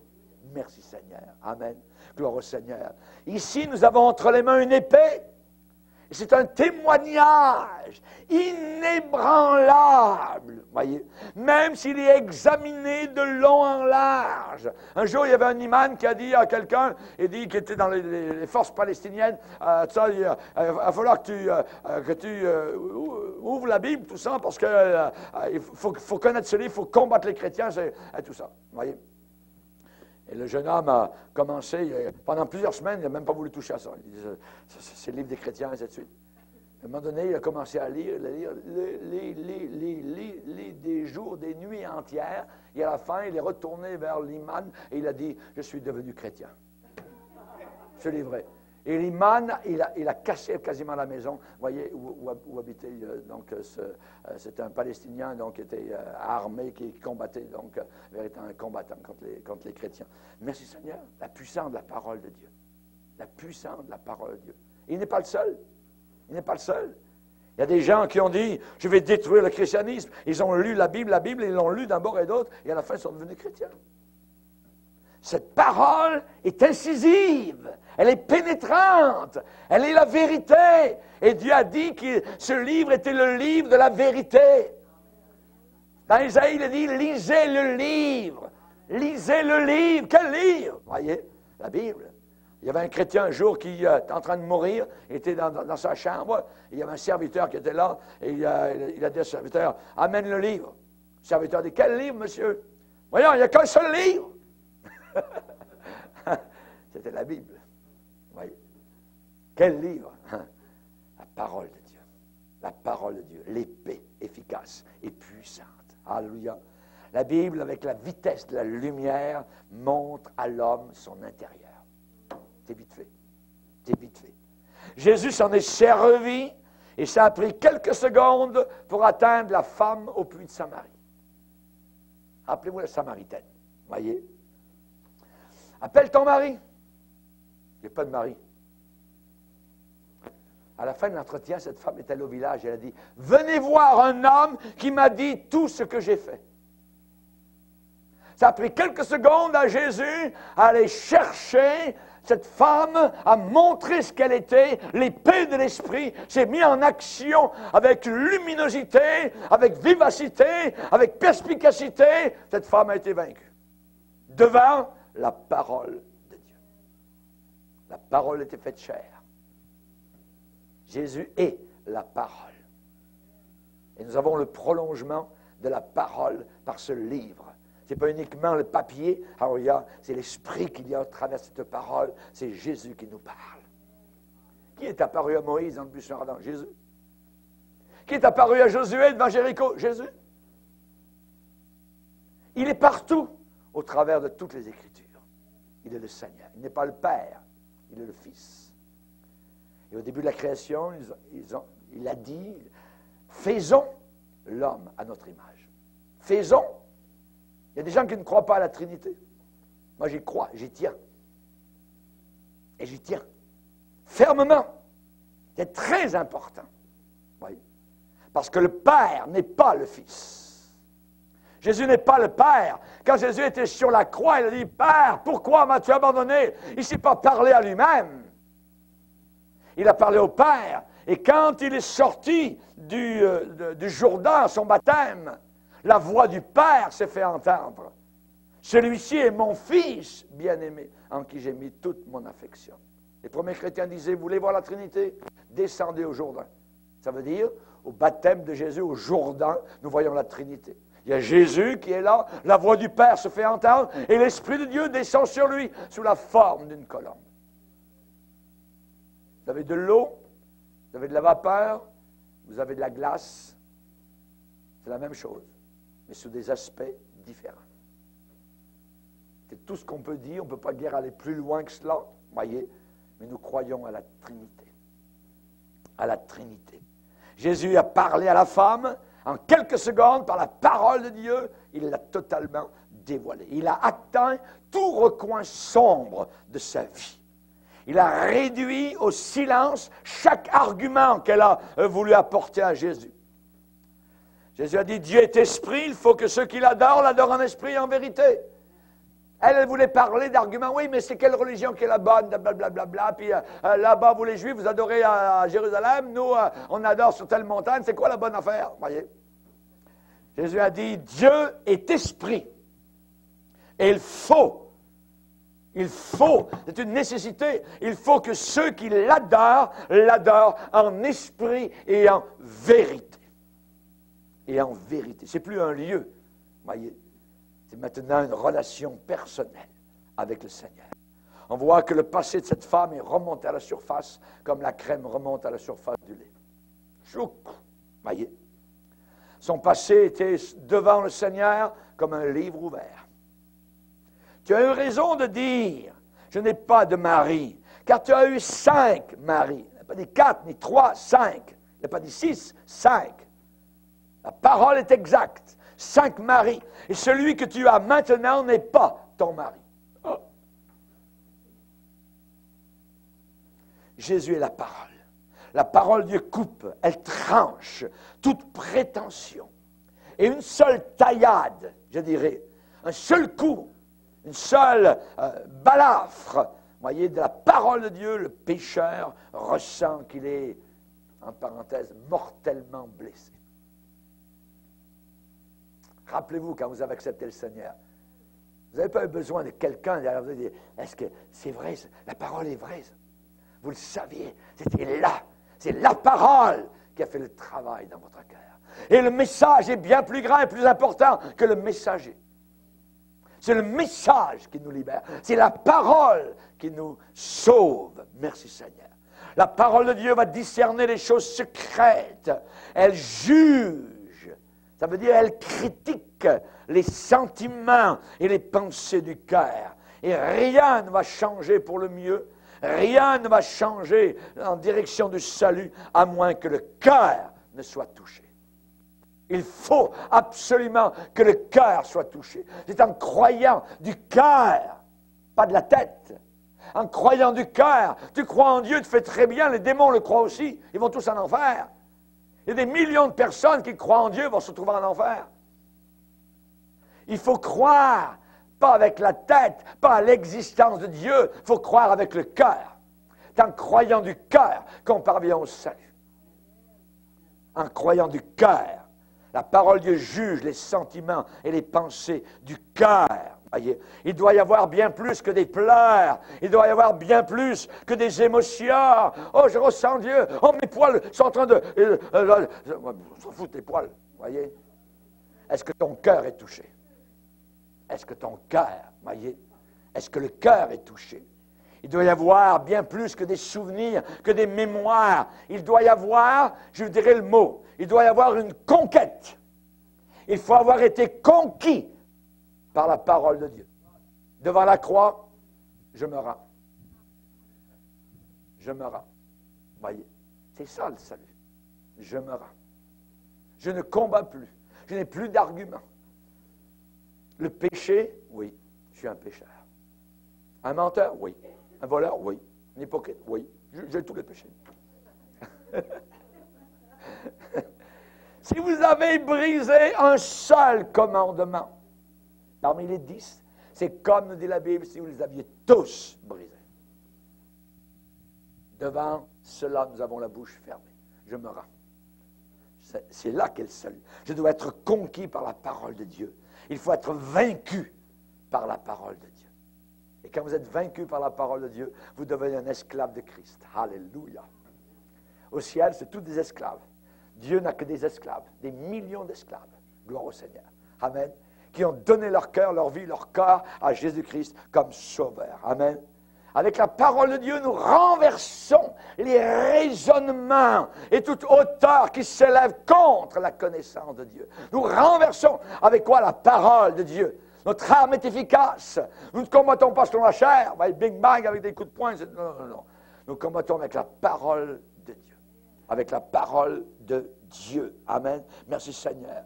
Merci Seigneur. Amen. Gloire au Seigneur. Ici, nous avons entre les mains une épée. C'est un témoignage inébranlable, voyez, même s'il est examiné de long en large. Un jour, il y avait un imam qui a dit à quelqu'un, il dit qu'il était dans les forces palestiniennes, ça, il va falloir que tu ouvres la Bible, tout ça, parce que il faut connaître ce livre, il faut combattre les chrétiens, tout ça, voyez. Et le jeune homme a commencé, pendant plusieurs semaines, il n'a même pas voulu toucher à ça. Il dit, c'est le livre des chrétiens, et ainsi de suite. À un moment donné, il a commencé à lire des jours, des nuits entières. Et à la fin, il est retourné vers l'imam et il a dit, je suis devenu chrétien. C'est vrai. Et l'imam, il a cassé quasiment la maison, vous voyez, où habitait, donc, c'était un Palestinien, donc, qui était armé, qui combattait, donc, véritablement un combattant contre les chrétiens. Merci Seigneur, la puissance de la parole de Dieu. La puissance de la parole de Dieu. Et il n'est pas le seul. Il n'est pas le seul. Il y a des gens qui ont dit, je vais détruire le christianisme. Ils ont lu la Bible, ils l'ont lu d'un bord et d'autre, et à la fin, ils sont devenus chrétiens. Cette parole est incisive, elle est pénétrante, elle est la vérité. Et Dieu a dit que ce livre était le livre de la vérité. Dans Isaïe, il a dit, lisez le livre. Lisez le livre. Quel livre? Voyez, la Bible. Il y avait un chrétien un jour qui était en train de mourir, il était dans sa chambre, il y avait un serviteur qui était là, et il a dit au serviteur, amène le livre. Le serviteur dit, quel livre, monsieur? Voyons, il n'y a qu'un seul livre. C'était la Bible. Voyez. Quel livre? La parole de Dieu. La parole de Dieu. L'épée efficace et puissante. Alléluia. La Bible, avec la vitesse de la lumière, montre à l'homme son intérieur. C'est vite fait. C'est vite fait. Jésus s'en est servi et ça a pris quelques secondes pour atteindre la femme au puits de Samarie. Appelez-vous la Samaritaine. Voyez? Appelle ton mari. Il n'y a pas de mari. À la fin de l'entretien, cette femme est allée au village et elle a dit, venez voir un homme qui m'a dit tout ce que j'ai fait. Ça a pris quelques secondes à Jésus à aller chercher cette femme, à montrer ce qu'elle était. L'épée de l'esprit s'est mise en action avec luminosité, avec vivacité, avec perspicacité. Cette femme a été vaincue devant la parole de Dieu. La parole était faite chair. Jésus est la parole. Et nous avons le prolongement de la parole par ce livre. Ce n'est pas uniquement le papier, c'est l'esprit qu'il y a à travers cette parole. C'est Jésus qui nous parle. Qui est apparu à Moïse dans le buisson ardent? Jésus. Qui est apparu à Josué devant Jéricho? Jésus. Il est partout, au travers de toutes les Écritures. Il est le Seigneur. Il n'est pas le Père, il est le Fils. Et au début de la création, il a dit, faisons l'homme à notre image. Faisons. Il y a des gens qui ne croient pas à la Trinité. Moi, j'y crois, j'y tiens. Et j'y tiens. Fermement. C'est très important. Oui. Parce que le Père n'est pas le Fils. Jésus n'est pas le Père. Quand Jésus était sur la croix, il a dit, Père, pourquoi m'as-tu abandonné? Il ne s'est pas parlé à lui-même. Il a parlé au Père. Et quand il est sorti du Jourdain à son baptême, la voix du Père s'est fait entendre. Celui-ci est mon Fils bien-aimé, en qui j'ai mis toute mon affection. Les premiers chrétiens disaient, vous voulez voir la Trinité? Descendez au Jourdain. Ça veut dire, au baptême de Jésus, au Jourdain, nous voyons la Trinité. Il y a Jésus qui est là, la voix du Père se fait entendre, et l'Esprit de Dieu descend sur lui sous la forme d'une colombe. Vous avez de l'eau, vous avez de la vapeur, vous avez de la glace. C'est la même chose, mais sous des aspects différents. C'est tout ce qu'on peut dire, on ne peut pas guère aller plus loin que cela, voyez, mais nous croyons à la Trinité. À la Trinité. Jésus a parlé à la femme, en quelques secondes, par la parole de Dieu, il l'a totalement dévoilé. Il a atteint tout recoin sombre de sa vie. Il a réduit au silence chaque argument qu'elle a voulu apporter à Jésus. Jésus a dit, Dieu est esprit, il faut que ceux qui l'adorent en esprit et en vérité. Elle voulait parler d'arguments. Oui, mais c'est quelle religion qui est la bonne, blablabla. Puis là-bas, vous les Juifs, vous adorez à Jérusalem. Nous, on adore sur telle montagne. C'est quoi la bonne affaire? Voyez. Jésus a dit, Dieu est esprit. Et il faut, c'est une nécessité, il faut que ceux qui l'adorent en esprit et en vérité. Et en vérité. Ce n'est plus un lieu, voyez. C'est maintenant une relation personnelle avec le Seigneur. On voit que le passé de cette femme est remonté à la surface comme la crème remonte à la surface du lait. Chouk, voyez. Son passé était devant le Seigneur comme un livre ouvert. Tu as eu raison de dire, je n'ai pas de mari, car tu as eu 5 maris. Il n'a pas dit 4, ni 3, 5. Il n'a pas dit 6, 5. La parole est exacte. 5 maris. Et celui que tu as maintenant n'est pas ton mari. Oh. Jésus est la parole. La parole de Dieu coupe, elle tranche toute prétention. Et une seule taillade, je dirais, un seul coup, une seule balafre, voyez, de la parole de Dieu, le pécheur ressent qu'il est, en parenthèse, mortellement blessé. Rappelez-vous, quand vous avez accepté le Seigneur, vous n'avez pas eu besoin de quelqu'un derrière vous dire, est-ce que c'est vrai, la parole est vraie? Vous le saviez, c'était là. C'est la parole qui a fait le travail dans votre cœur. Et le message est bien plus grand et plus important que le messager. C'est le message qui nous libère. C'est la parole qui nous sauve. Merci Seigneur. La parole de Dieu va discerner les choses secrètes. Elle juge. Ça veut dire elle critique les sentiments et les pensées du cœur. Et rien ne va changer pour le mieux. Rien ne va changer en direction du salut à moins que le cœur ne soit touché. Il faut absolument que le cœur soit touché. C'est en croyant du cœur, pas de la tête. En croyant du cœur, tu crois en Dieu, tu fais très bien, les démons le croient aussi, ils vont tous en enfer. Il y a des millions de personnes qui croient en Dieu vont se retrouver en enfer. Il faut croire, pas avec la tête, pas à l'existence de Dieu, il faut croire avec le cœur. C'est en croyant du cœur qu'on parvient au salut. En croyant du cœur. La parole de Dieu juge les sentiments et les pensées du cœur. Voyez, il doit y avoir bien plus que des pleurs. Il doit y avoir bien plus que des émotions. Oh, je ressens Dieu. Oh, mes poils sont en train de... on s'en fout de tes poils. Voyez. Est-ce que ton cœur est touché? Est-ce que ton cœur, voyez, est-ce que le cœur est touché? Il doit y avoir bien plus que des souvenirs, que des mémoires. Il doit y avoir, je dirais le mot, il doit y avoir une conquête. Il faut avoir été conquis par la parole de Dieu. Devant la croix, je me rends. Je me rends. Voyez, c'est ça le salut. Je me rends. Je ne combats plus. Je n'ai plus d'arguments. Le péché, oui, je suis un pécheur. Un menteur, oui. Un voleur, oui. Un hypocrite, oui. J'ai tous les péchés. Si vous avez brisé un seul commandement, parmi les 10, c'est comme nous dit la Bible, si vous les aviez tous brisés. Devant cela, nous avons la bouche fermée. Je me rends. C'est là qu'est le salut. Je dois être conquis par la parole de Dieu. Il faut être vaincu par la parole de Dieu. Et quand vous êtes vaincu par la parole de Dieu, vous devenez un esclave de Christ. Alléluia. Au ciel, c'est tous des esclaves. Dieu n'a que des esclaves, des millions d'esclaves. Gloire au Seigneur. Amen. Qui ont donné leur cœur, leur vie, leur corps à Jésus-Christ comme sauveur. Amen. Avec la parole de Dieu, nous renversons les raisonnements et toute hauteur qui s'élève contre la connaissance de Dieu. Nous renversons avec quoi? La parole de Dieu. Notre arme est efficace. Nous ne combattons pas selon la chair, bing bang avec des coups de poing. Non, non, non. Nous combattons avec la parole de Dieu. Avec la parole de Dieu. Amen. Merci Seigneur.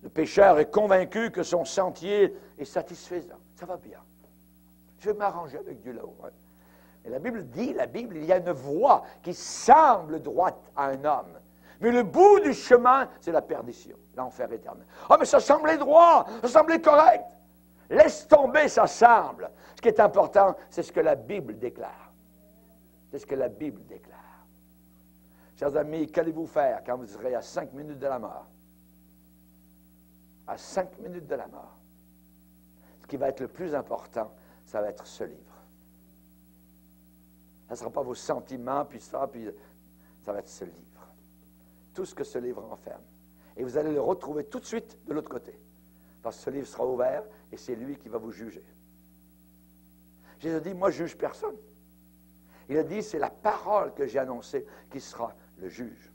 Le pécheur est convaincu que son sentier est satisfaisant. Ça va bien. Je vais m'arranger avec Dieu là-haut. Ouais. Et la Bible dit, il y a une voie qui semble droite à un homme. Mais le bout du chemin, c'est la perdition, l'enfer éternel. Ah, mais ça semblait droit, ça semblait correct. Laisse tomber tomber, ça semble. Ce qui est important, c'est ce que la Bible déclare. C'est ce que la Bible déclare. Chers amis, qu'allez-vous faire quand vous serez à 5 minutes de la mort? À 5 minutes de la mort. Ce qui va être le plus important, ça va être ce livre. Ça ne sera pas vos sentiments, puis ça va être ce livre. Tout ce que ce livre enferme. Et vous allez le retrouver tout de suite de l'autre côté. Parce que ce livre sera ouvert et c'est lui qui va vous juger. Jésus dit, moi je ne juge personne. Il a dit, c'est la parole que j'ai annoncée qui sera le juge.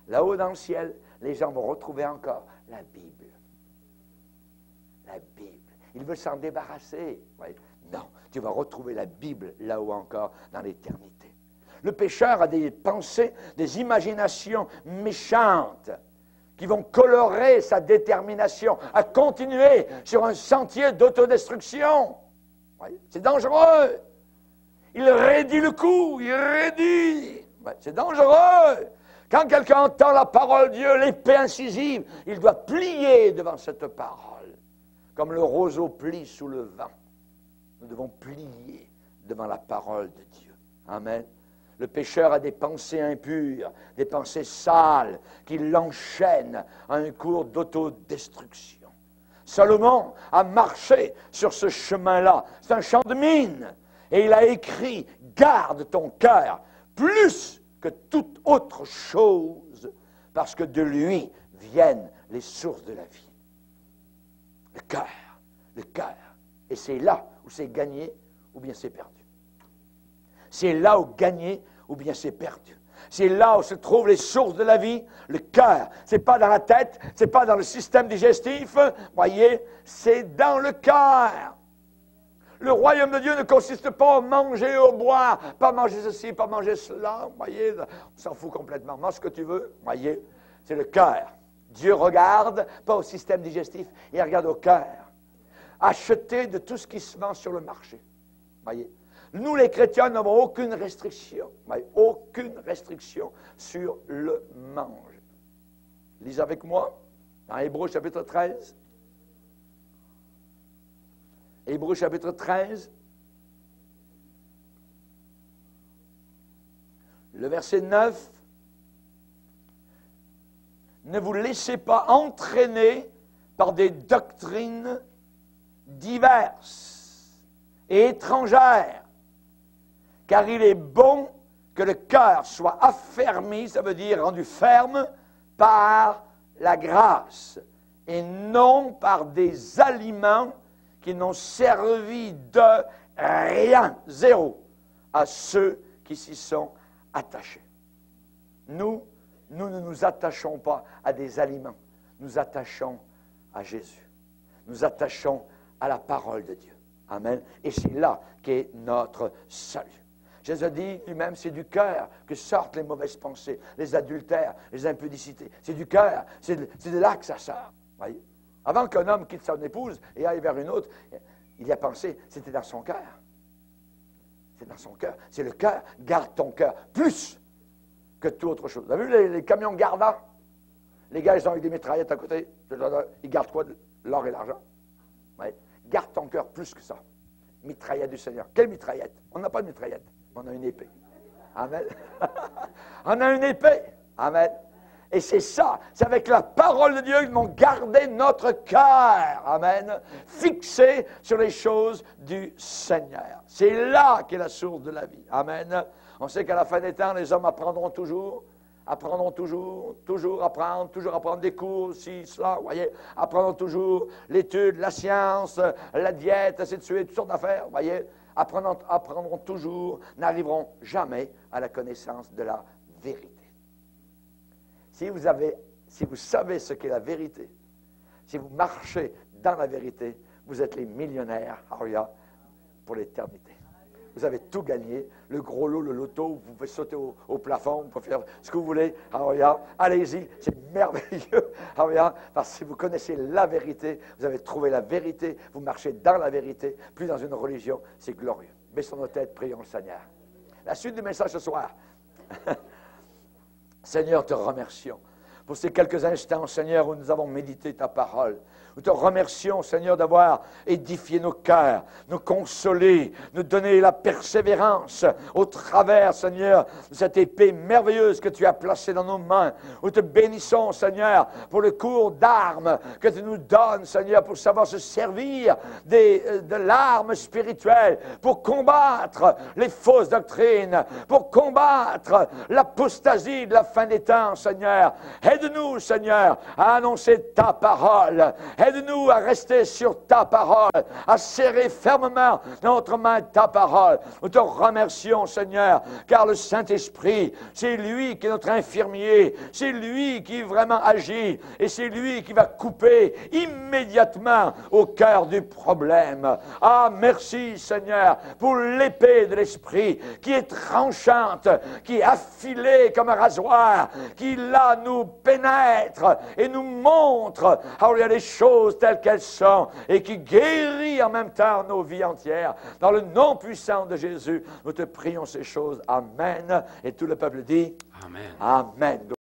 Là-haut dans le ciel, les gens vont retrouver encore la Bible. La Bible. Ils veulent s'en débarrasser. Oui. Non, tu vas retrouver la Bible là-haut encore dans l'éternité. Le pécheur a des pensées, des imaginations méchantes qui vont colorer sa détermination à continuer sur un sentier d'autodestruction. Oui. C'est dangereux. Il raidit le coup, il raidit. Ouais, c'est dangereux. Quand quelqu'un entend la parole de Dieu, l'épée incisive, il doit plier devant cette parole, comme le roseau plie sous le vent. Nous devons plier devant la parole de Dieu. Amen. Le pécheur a des pensées impures, des pensées sales, qui l'enchaînent à un cours d'autodestruction. Salomon a marché sur ce chemin-là. C'est un champ de mine. Et il a écrit, garde ton cœur plus que toute autre chose, parce que de lui viennent les sources de la vie. Le cœur, le cœur. Et c'est là où c'est gagné ou bien c'est perdu. C'est là où gagné ou bien c'est perdu. C'est là où se trouvent les sources de la vie, le cœur. Ce n'est pas dans la tête, ce n'est pas dans le système digestif, voyez, c'est dans le cœur. Le royaume de Dieu ne consiste pas à manger, au boire, pas manger ceci, pas manger cela, voyez, on s'en fout complètement. Mange ce que tu veux, voyez, c'est le cœur. Dieu regarde, pas au système digestif, il regarde au cœur. Acheter de tout ce qui se vend sur le marché, voyez. Nous, les chrétiens, n'avons aucune restriction, voyez, aucune restriction sur le manger. Lisez avec moi, dans Hébreux chapitre 13. Hébreux chapitre 13, le verset 9. Ne vous laissez pas entraîner par des doctrines diverses et étrangères, car il est bon que le cœur soit affermi, ça veut dire rendu ferme, par la grâce, et non par des aliments qui n'ont servi de rien, zéro, à ceux qui s'y sont attachés. Nous ne nous attachons pas à des aliments, nous attachons à Jésus. Nous attachons à la parole de Dieu. Amen. Et c'est là qu'est notre salut. Jésus a dit lui-même, c'est du cœur que sortent les mauvaises pensées, les adultères, les impudicités. C'est du cœur, c'est de là que ça sort. Voyez? Avant qu'un homme quitte son épouse et aille vers une autre, il y a pensé, c'était dans son cœur. C'est dans son cœur. C'est le cœur. Garde ton cœur plus que toute autre chose. Vous avez vu les camions gardants? Les gars, ils sont avec des mitraillettes à côté. Ils gardent quoi? L'or et l'argent. Ouais. Garde ton cœur plus que ça. Mitraillette du Seigneur. Quelle mitraillette? On n'a pas de mitraillette. On a une épée. Amen. On a une épée. Amen. Et c'est ça, c'est avec la parole de Dieu qu'ils vont garder notre cœur, amen, fixé sur les choses du Seigneur. C'est là qu'est la source de la vie, amen. On sait qu'à la fin des temps, les hommes apprendront toujours apprendre des cours, ci, cela, vous voyez, apprendront toujours l'étude, la science, la diète, ainsi de suite, toutes sortes d'affaires, vous voyez, apprendront toujours, n'arriveront jamais à la connaissance de la vérité. Si vous savez ce qu'est la vérité, si vous marchez dans la vérité, vous êtes les millionnaires, pour l'éternité. Vous avez tout gagné, le gros lot, le loto, vous pouvez sauter au plafond, vous pouvez faire ce que vous voulez, allez-y, c'est merveilleux, parce que si vous connaissez la vérité, vous avez trouvé la vérité, vous marchez dans la vérité, plus dans une religion, c'est glorieux. Baissons nos têtes, prions le Seigneur. La suite du message ce soir. Seigneur, te remercions pour ces quelques instants, Seigneur, où nous avons médité ta parole. Nous te remercions, Seigneur, d'avoir édifié nos cœurs, nous consoler, nous donner la persévérance au travers, Seigneur, de cette épée merveilleuse que tu as placée dans nos mains. Nous te bénissons, Seigneur, pour le cours d'armes que tu nous donnes, Seigneur, pour savoir se servir de l'arme spirituelle, pour combattre les fausses doctrines, pour combattre l'apostasie de la fin des temps, Seigneur. Aide-nous, Seigneur, à annoncer ta parole. Aide-nous à rester sur ta parole, à serrer fermement dans notre main ta parole. Nous te remercions, Seigneur, car le Saint-Esprit, c'est lui qui est notre infirmier, c'est lui qui vraiment agit, et c'est lui qui va couper immédiatement au cœur du problème. Ah, merci, Seigneur, pour l'épée de l'Esprit qui est tranchante, qui est affilée comme un rasoir, qui là nous pénètre et nous montre il y a des choses telles qu'elles sont et qui guérit en même temps nos vies entières. Dans le nom puissant de Jésus, nous te prions ces choses. Amen. Et tout le peuple dit Amen. Amen.